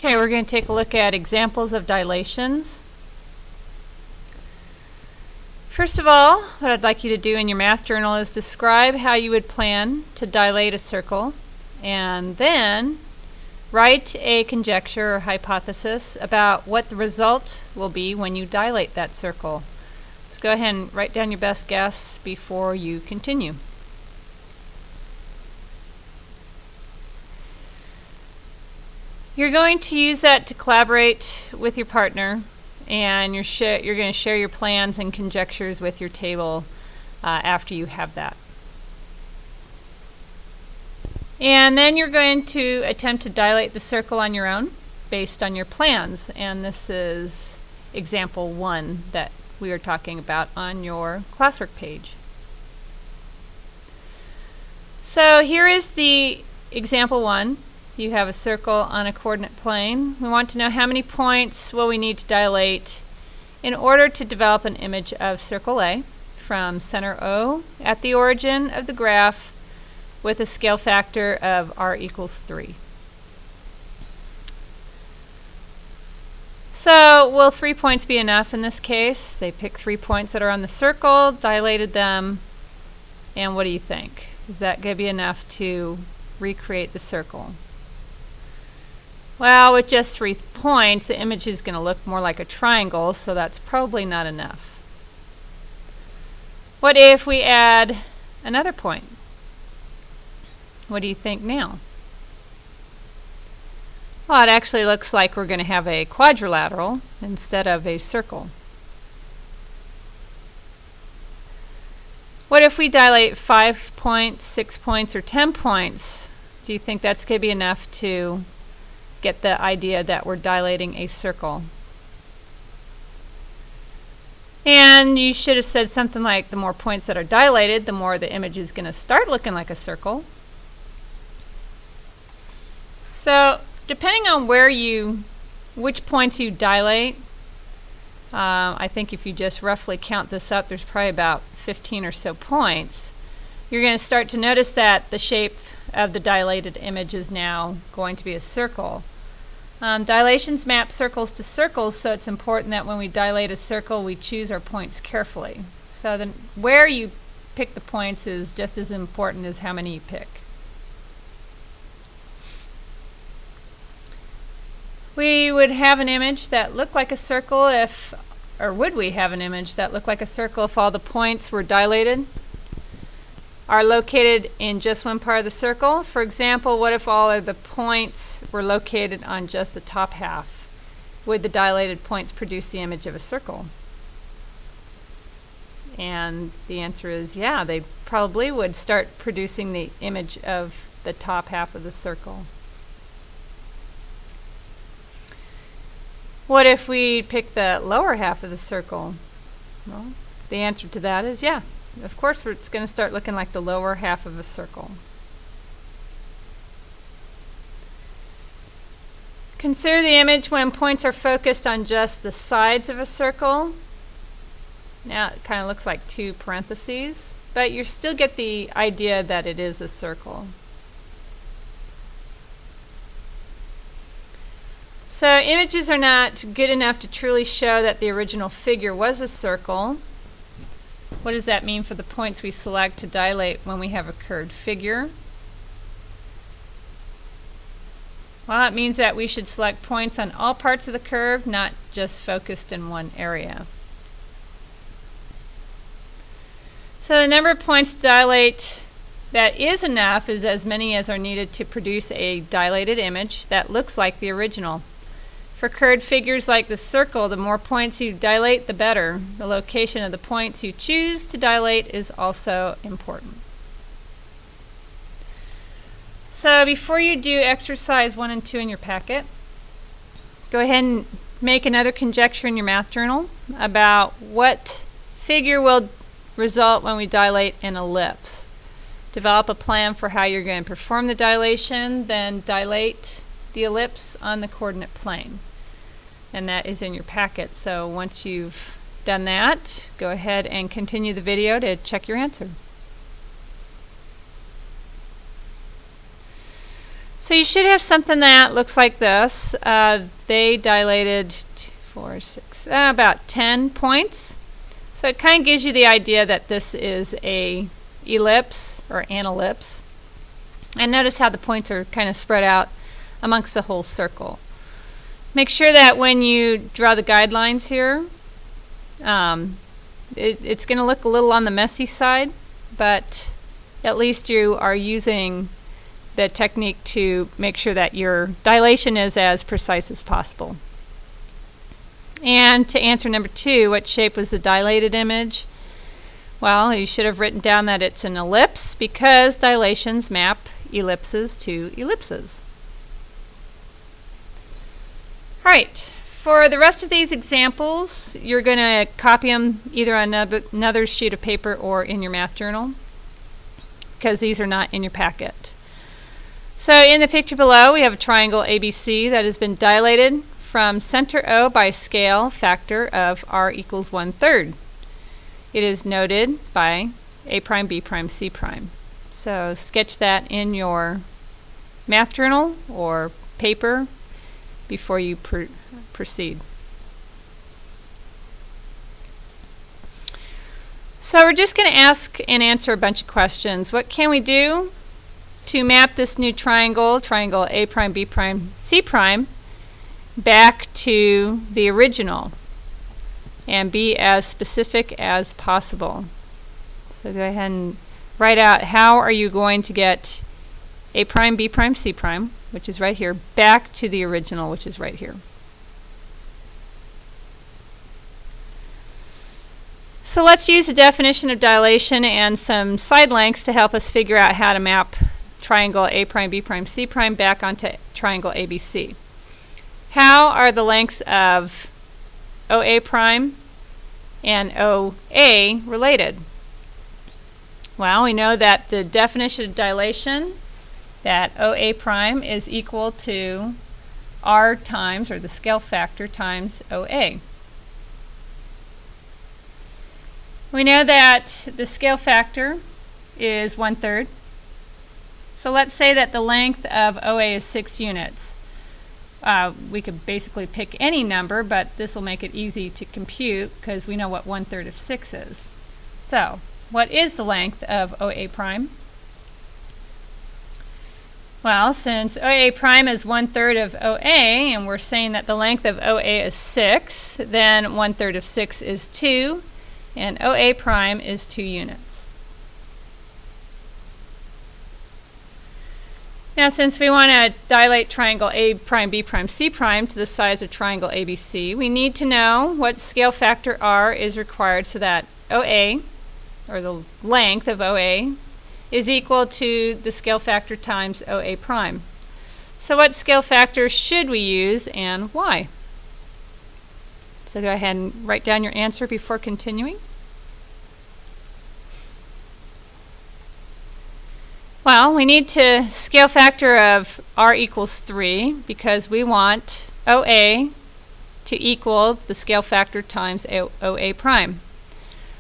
Okay, we're going to take a look at examples of dilations. First of all, what I'd like you to do in your math journal is describe how you would plan to dilate a circle, and then write a conjecture or hypothesis about what the result will be when you dilate that circle. So go ahead and write down your best guess before you continue. You're going to use that to collaborate with your partner, and you're going to share your plans and conjectures with your table after you have that. And then you're going to attempt to dilate the circle on your own based on your plans, and this is example 1 that we are talking about on your classwork page. So here is the example 1. You have a circle on a coordinate plane. We want to know how many points will we need to dilate in order to develop an image of circle A from center O at the origin of the graph with a scale factor of r equals 3. So will 3 points be enough in this case? They picked 3 points that are on the circle, dilated them, and what do you think? Is that going to be enough to recreate the circle? Well, with just 3 points, the image is going to look more like a triangle, so that's probably not enough. What if we add another point? What do you think now? Well, it actually looks like we're going to have a quadrilateral instead of a circle. What if we dilate 5 points, 6 points, or 10 points? Do you think that's going to be enough to get the idea that we're dilating a circle? And you should have said something like, the more points that are dilated, the more the image is going to start looking like a circle. So depending on which points you dilate, I think if you just roughly count this up, there's probably about 15 or so points. You're going to start to notice that the shape of the dilated image is now going to be a circle. Dilations map circles to circles, so it's important that when we dilate a circle, we choose our points carefully. So then where you pick the points is just as important as how many you pick. We would have an image that looked like a circle would we have an image that looked like a circle if all the points were dilated, are located in just one part of the circle? For example, what if all of the points were located on just the top half? Would the dilated points produce the image of a circle? And the answer is yeah, they probably would start producing the image of the top half of the circle. What if we pick the lower half of the circle? Well, the answer to that is yeah. Of course, it's going to start looking like the lower half of a circle. Consider the image when points are focused on just the sides of a circle. Now it kind of looks like 2 parentheses, but you still get the idea that it is a circle. So images are not good enough to truly show that the original figure was a circle. What does that mean for the points we select to dilate when we have a curved figure? Well, it means that we should select points on all parts of the curve, not just focused in one area. So the number of points to dilate that is enough is as many as are needed to produce a dilated image that looks like the original. For curved figures like the circle, the more points you dilate, the better. The location of the points you choose to dilate is also important. So before you do exercise 1 and 2 in your packet, go ahead and make another conjecture in your math journal about what figure will result when we dilate an ellipse. Develop a plan for how you're going to perform the dilation, then dilate the ellipse on the coordinate plane. And that is in your packet. So once you've done that, go ahead and continue the video to check your answer. So you should have something that looks like this. They dilated 2, 4, 6, about 10 points. So it kind of gives you the idea that this is a ellipse or an ellipse. And notice how the points are kind of spread out amongst the whole circle. Make sure that when you draw the guidelines here, it's going to look a little on the messy side, but at least you are using the technique to make sure that your dilation is as precise as possible. And to answer number 2, what shape was the dilated image? Well, you should have written down that it's an ellipse because dilations map ellipses to ellipses. All right, for the rest of these examples, you're going to copy them either on another sheet of paper or in your math journal, because these are not in your packet. So in the picture below, we have a triangle ABC that has been dilated from center O by scale factor of r equals 1/3. It is noted by A prime, B prime, C prime. So sketch that in your math journal or paper before you proceed. So we're just going to ask and answer a bunch of questions. What can we do to map this new triangle, triangle A prime, B prime, C prime, back to the original and be as specific as possible? So go ahead and write out how are you going to get A prime, B prime, C prime, which is right here, back to the original, which is right here. So let's use the definition of dilation and some side lengths to help us figure out how to map triangle A prime, B prime, C prime back onto triangle ABC. How are the lengths of OA prime and OA related? Well, we know that the definition of dilation, that OA prime is equal to R times, or the scale factor, times OA. We know that the scale factor is 1/3. So let's say that the length of OA is 6 units. We could basically pick any number, but this will make it easy to compute because we know what 1/3 of 6 is. So, what is the length of OA prime? Well, since OA prime is 1/3 of OA, and we're saying that the length of OA is 6, then 1/3 of 6 is 2, and OA prime is 2 units. Now, since we want to dilate triangle A prime, B prime, C prime to the size of triangle ABC, we need to know what scale factor R is required so that OA, or the length of OA, is equal to the scale factor times OA prime. So what scale factor should we use and why? So go ahead and write down your answer before continuing. Well, we need to scale factor of R equals 3 because we want OA to equal the scale factor times OA prime.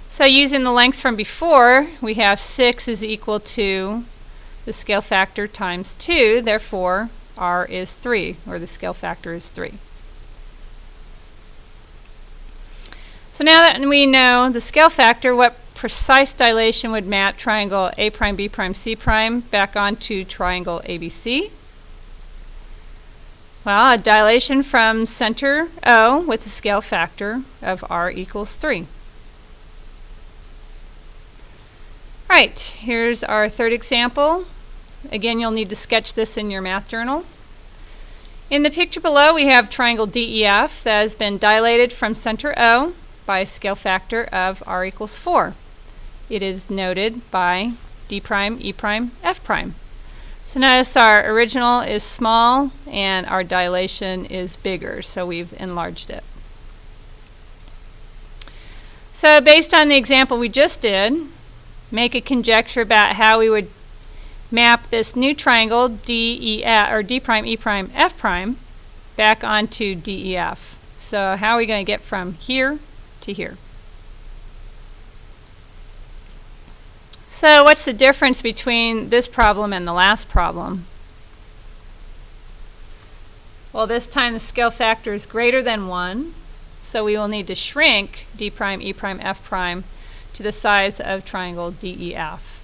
So using the lengths from before, we have 6 is equal to the scale factor times 2, therefore R is 3, or the scale factor is 3. So now that we know the scale factor, what precise dilation would map triangle A prime, B prime, C prime back onto triangle ABC? Well, a dilation from center O with a scale factor of R equals 3. Right, here's our third example. Again, you'll need to sketch this in your math journal. In the picture below, we have triangle DEF that has been dilated from center O by a scale factor of R equals 4. It is noted by D prime, E prime, F prime. So notice our original is small and our dilation is bigger, so we've enlarged it. So based on the example we just did, make a conjecture about how we would map this new triangle DEF, or D prime, E prime, F prime back onto DEF. So how are we going to get from here to here? So what's the difference between this problem and the last problem? Well, this time the scale factor is greater than 1, so we will need to shrink d prime, e prime, f prime to the size of triangle DEF.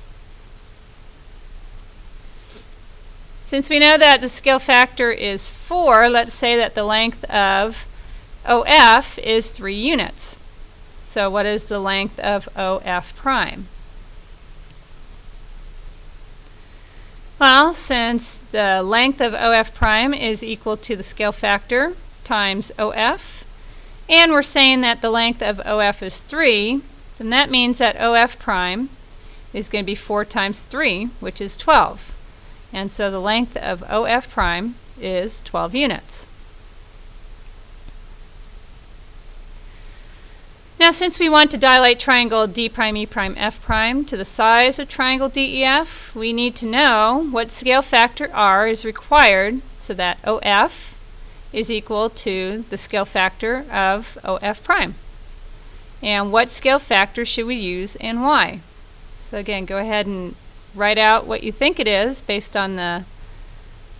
Since we know that the scale factor is 4, let's say that the length of OF is 3 units. So what is the length of OF prime? Well, since the length of OF prime is equal to the scale factor times OF, and we're saying that the length of OF is 3, then that means that OF prime is going to be 4 times 3, which is 12. And so the length of OF prime is 12 units. Now, since we want to dilate triangle D prime, E prime, F prime to the size of triangle DEF, we need to know what scale factor R is required so that OF is equal to the scale factor of OF prime. And what scale factor should we use and why? So again, go ahead and write out what you think it is based on the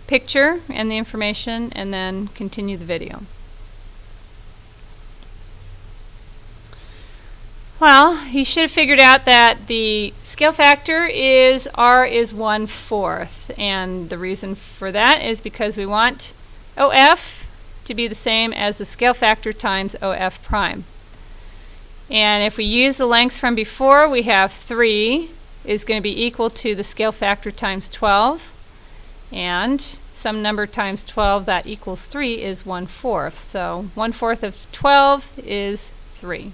picture and the information, and then continue the video. Well, you should have figured out that the scale factor is R is 1/4, and the reason for that is because we want OF to be the same as the scale factor times OF prime. And if we use the lengths from before, we have 3 is going to be equal to the scale factor times 12, and some number times 12 that equals 3 is 1/4. So 1/4 of 12 is 3.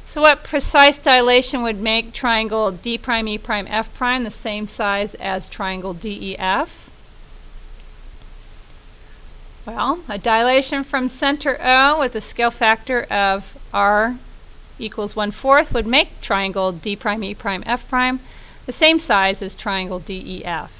So what precise dilation would make triangle D prime, E prime, F prime the same size as triangle DEF? Well, a dilation from center O with a scale factor of R equals 1/4 would make triangle D prime, E prime, F prime the same size as triangle DEF.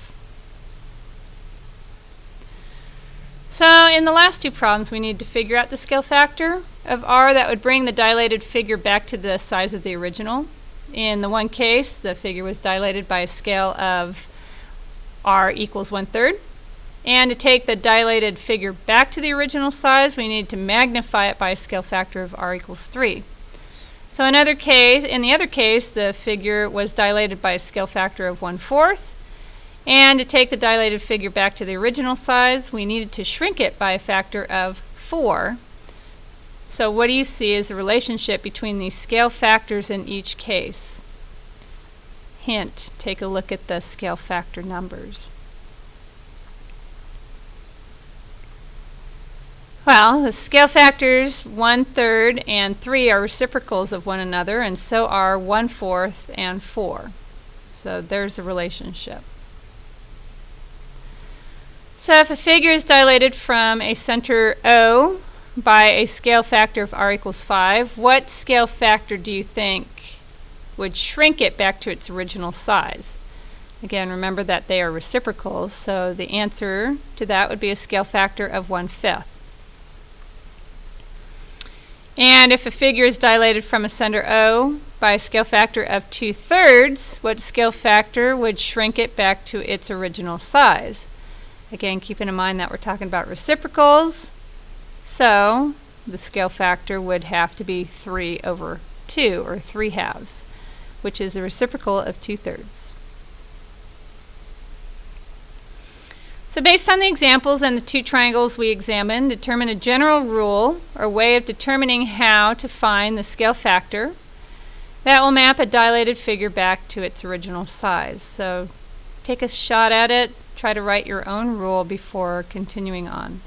So in the last two problems, we need to figure out the scale factor of R that would bring the dilated figure back to the size of the original. In the one case, the figure was dilated by a scale of R equals 1/3. And to take the dilated figure back to the original size, we need to magnify it by a scale factor of R equals 3. So in the other case, the figure was dilated by a scale factor of 1/4. And to take the dilated figure back to the original size, we needed to shrink it by a factor of 4. So what do you see is the relationship between these scale factors in each case? Hint, take a look at the scale factor numbers. Well, the scale factors 1/3 and 3 are reciprocals of one another, and so are 1/4 and 4. So there's the relationship. So if a figure is dilated from a center O by a scale factor of R equals 5, what scale factor do you think would shrink it back to its original size? Again, remember that they are reciprocals, so the answer to that would be a scale factor of 1/5. And if a figure is dilated from a center O by a scale factor of 2/3, what scale factor would shrink it back to its original size? Again, keeping in mind that we're talking about reciprocals, so the scale factor would have to be 3/2, or 3/2, which is a reciprocal of 2/3. So based on the examples and the two triangles we examined, determine a general rule or way of determining how to find the scale factor that will map a dilated figure back to its original size. So take a shot at it. Try to write your own rule before continuing on.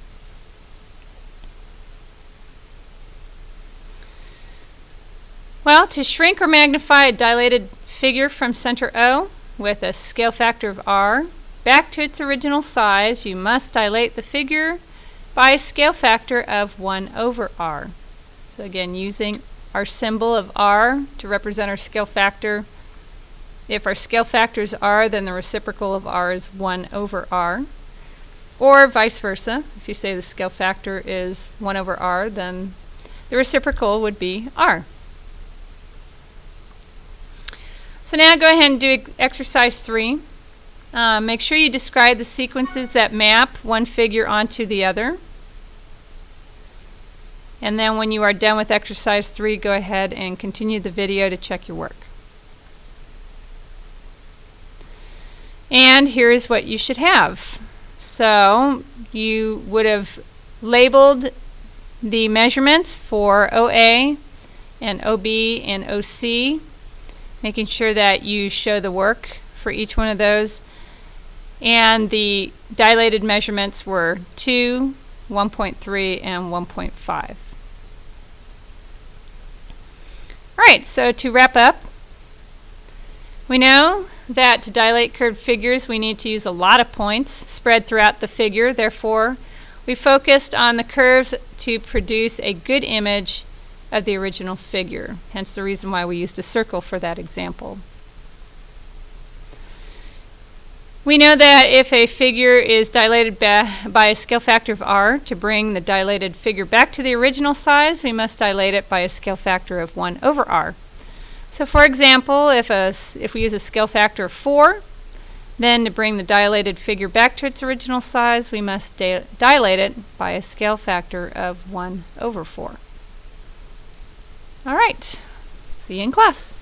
Well, to shrink or magnify a dilated figure from center O with a scale factor of R back to its original size, you must dilate the figure by a scale factor of 1/R. So again, using our symbol of R to represent our scale factor. If our scale factor is R, then the reciprocal of R is 1/R. Or vice versa. If you say the scale factor is 1/R, then the reciprocal would be R. So now go ahead and do exercise 3. Make sure you describe the sequences that map one figure onto the other. And then when you are done with exercise 3, go ahead and continue the video to check your work. And here is what you should have. So you would have labeled the measurements for OA and OB and OC, making sure that you show the work for each one of those. And the dilated measurements were 2, 1.3, and 1.5. Alright, so to wrap up, we know that to dilate curved figures we need to use a lot of points spread throughout the figure. Therefore, we focused on the curves to produce a good image of the original figure. Hence the reason why we used a circle for that example. We know that if a figure is dilated by a scale factor of r, to bring the dilated figure back to the original size, we must dilate it by a scale factor of 1 over r. So for example, if we use a scale factor of 4, then to bring the dilated figure back to its original size, we must dilate it by a scale factor of 1 over 4. All right, see you in class.